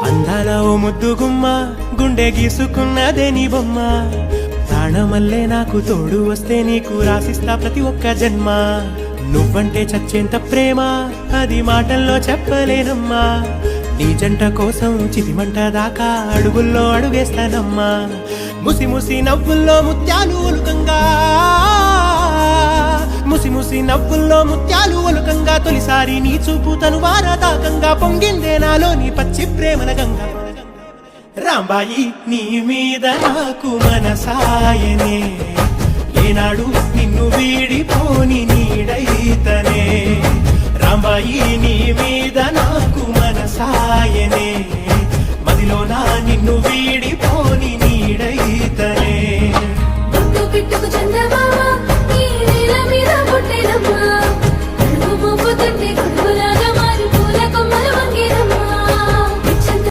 అందాల ఓ ముద్దు గుమ్మ గుండె గీసుకున్నదే నీ బొమ్మ ప్రాణమల్లే నాకు తోడు వస్తే నీకు రాసిస్తా ప్రతి ఒక్క జన్మ నువ్వంటే చచ్చేంత ప్రేమ అది మాటల్లో చెప్పలేనమ్మా నీ జంట కోసం చితిమంట దాకా అడుగుల్లో అడుగేస్తానమ్మా ముసి ముసి నవ్వుల్లో ముత్యాలు ఒలుకంగా ముసి ముసి నవ్వుల్లో ముత్యాలు ఒలుకంగా తొలిసారి నీ చూపు తను వారదాకంగా పొంగిందే నాలో నీ పచ్చి ప్రేమల గంగా రాంబాయి నీ మీద నాకు మనసాయనే ఏనాడు నిన్ను వీడిపోని నీడైతనే రాంబాయి నీ మీద నాకు మనసాయనే